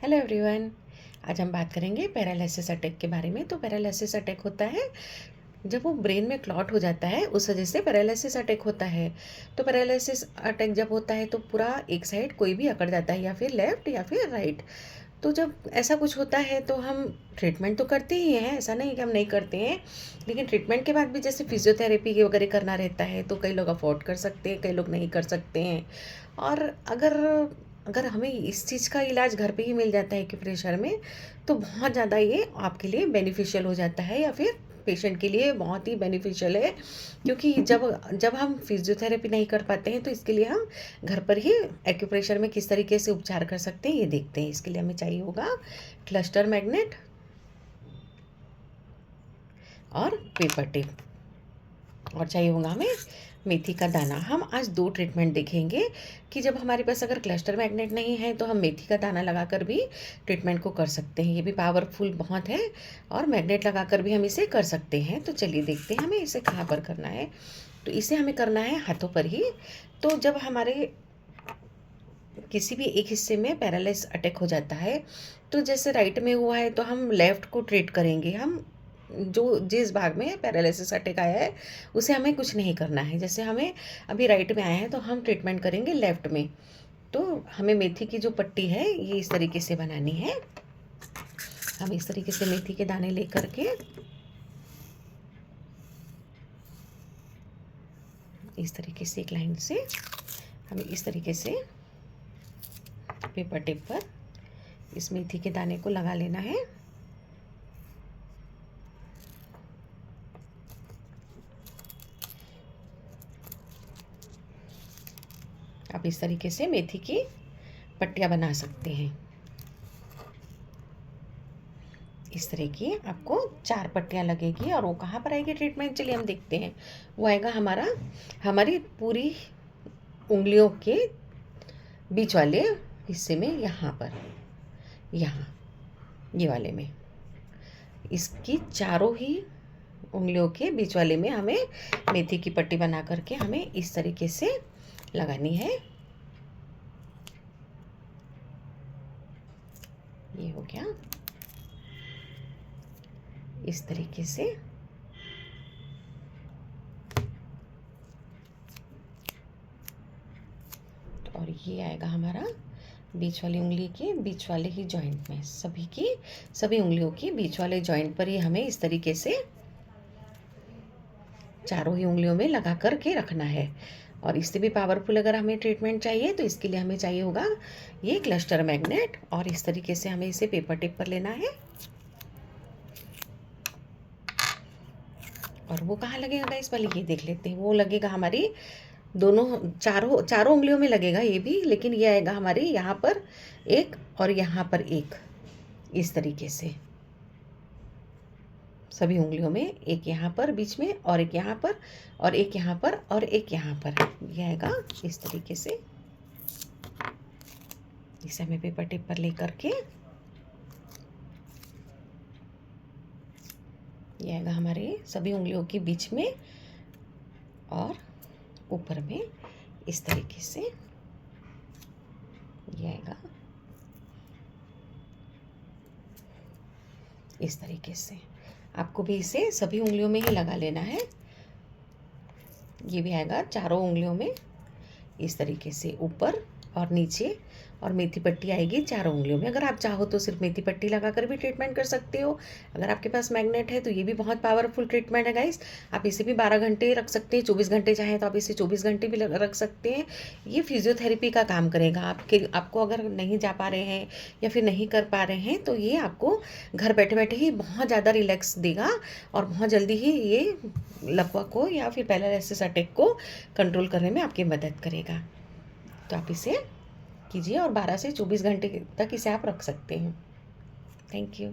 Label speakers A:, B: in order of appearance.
A: Hello everyone. आज हम बात करेंगे पैरालिसिस अटैक के बारे में। तो पैरालिसिस अटैक होता है जब वो ब्रेन में क्लॉट हो जाता है, उस वजह से पैरालिसिस अटैक होता है। तो पैरालिसिस अटैक जब होता है तो पूरा एक साइड कोई भी अकड़ जाता है, या फिर लेफ्ट या फिर राइट। तो जब ऐसा कुछ होता है तो हम ट्रीटमेंट तो करते ही हैं, ऐसा नहीं कि हम नहीं करते हैं। लेकिन ट्रीटमेंट के बाद भी जैसे फिजियोथेरेपी वगैरह करना रहता है, तो कई लोग अफोर्ड कर सकते हैं, कई लोग नहीं कर सकते हैं। और अगर अगर हमें इस चीज़ का इलाज घर पे ही मिल जाता है कि प्रेशर में, तो बहुत ज़्यादा ये आपके लिए बेनिफिशियल हो जाता है, या फिर पेशेंट के लिए बहुत ही बेनिफिशियल है। क्योंकि जब जब हम फिजियोथेरेपी नहीं कर पाते हैं, तो इसके लिए हम घर पर ही एक्यूप्रेशर में किस तरीके से उपचार कर सकते हैं ये देखते हैं। इसके लिए हमें चाहिए होगा क्लस्टर मैग्नेट और पेपर टिप, और चाहिए होगा हमें मेथी का दाना। हम आज दो ट्रीटमेंट देखेंगे कि जब हमारे पास अगर क्लस्टर मैग्नेट नहीं है तो हम मेथी का दाना लगाकर भी ट्रीटमेंट को कर सकते हैं। ये भी पावरफुल बहुत है, और मैग्नेट लगाकर भी हम इसे कर सकते हैं। तो चलिए देखते हैं हमें इसे कहाँ पर करना है। तो इसे हमें करना है हाथों पर ही। तो जब हमारे किसी भी एक हिस्से में पैरालिस अटैक हो जाता है, तो जैसे राइट में हुआ है तो हम लेफ़्ट को ट्रीट करेंगे। हम जो जिस भाग में पैरालिसिस अटैक आया है उसे हमें कुछ नहीं करना है। जैसे हमें अभी राइट में आया है तो हम ट्रीटमेंट करेंगे लेफ़्ट में। तो हमें मेथी की जो पट्टी है ये इस तरीके से बनानी है। हम इस तरीके से मेथी के दाने लेकर के इस तरीके से एक लाइन से हमें इस तरीके से पेपर टिप पर इस मेथी के दाने को लगा लेना है। आप इस तरीके से मेथी की पट्टियाँ बना सकते हैं। इस तरह की आपको 4 पट्टियाँ लगेगी, और वो कहाँ पर आएगी ट्रीटमेंट, चलिए हम देखते हैं। वो आएगा हमारी पूरी उंगलियों के बीच वाले हिस्से में, यहाँ पर, यहाँ ये वाले में। इसकी चारों ही उंगलियों के बीच वाले में हमें मेथी की पट्टी बना करके हमें इस तरीके से लगानी है। ये हो गया इस तरीके से। और ये आएगा हमारा बीच वाली उंगली के बीच वाले ही जॉइंट में, सभी उंगलियों की बीच वाले जॉइंट पर ही हमें इस तरीके से चारों ही उंगलियों में लगा कर के रखना है। और इससे भी पावरफुल अगर हमें ट्रीटमेंट चाहिए तो इसके लिए हमें चाहिए होगा ये क्लस्टर मैग्नेट, और इस तरीके से हमें इसे पेपर टिप पर लेना है। और वो कहाँ लगेगा गाइस, पहले ये देख लेते हैं। वो लगेगा हमारी दोनों चारों चारों उंगलियों में लगेगा ये भी, लेकिन ये आएगा हमारी यहाँ पर एक और यहाँ पर एक, इस तरीके से सभी उंगलियों में, एक यहाँ पर बीच में और एक यहाँ पर और एक यहाँ पर और एक यहाँ पर, ये आएगा इस तरीके से। इसे हमें पेपर टिप पर लेकर के ये आएगा हमारे सभी उंगलियों के बीच में और ऊपर में, इस तरीके से ये आएगा इस तरीके से। आपको भी इसे सभी उंगलियों में ही लगा लेना है। ये भी आएगा चारों उंगलियों में इस तरीके से, ऊपर और नीचे। और मेथी पट्टी आएगी चारों उंगलियों में। अगर आप चाहो तो सिर्फ मेथी पट्टी लगाकर भी ट्रीटमेंट कर सकते हो। अगर आपके पास मैग्नेट है तो ये भी बहुत पावरफुल ट्रीटमेंट है गाइस। आप इसे भी 12 घंटे रख सकते हैं, 24 घंटे चाहें तो आप इसे 24 घंटे भी रख सकते हैं। ये फिजियोथेरेपी का काम करेगा। आपको अगर नहीं जा पा रहे हैं या फिर नहीं कर पा रहे हैं, तो ये आपको घर बैठे बैठे ही बहुत ज़्यादा रिलैक्स देगा, और बहुत जल्दी ही ये लकवा को या फिर पैरालिसिस अटैक को कंट्रोल करने में आपकी मदद करेगा। तो आप इसे कीजिए, और 12 से 24 घंटे तक इसे आप रख सकते हैं। Thank you.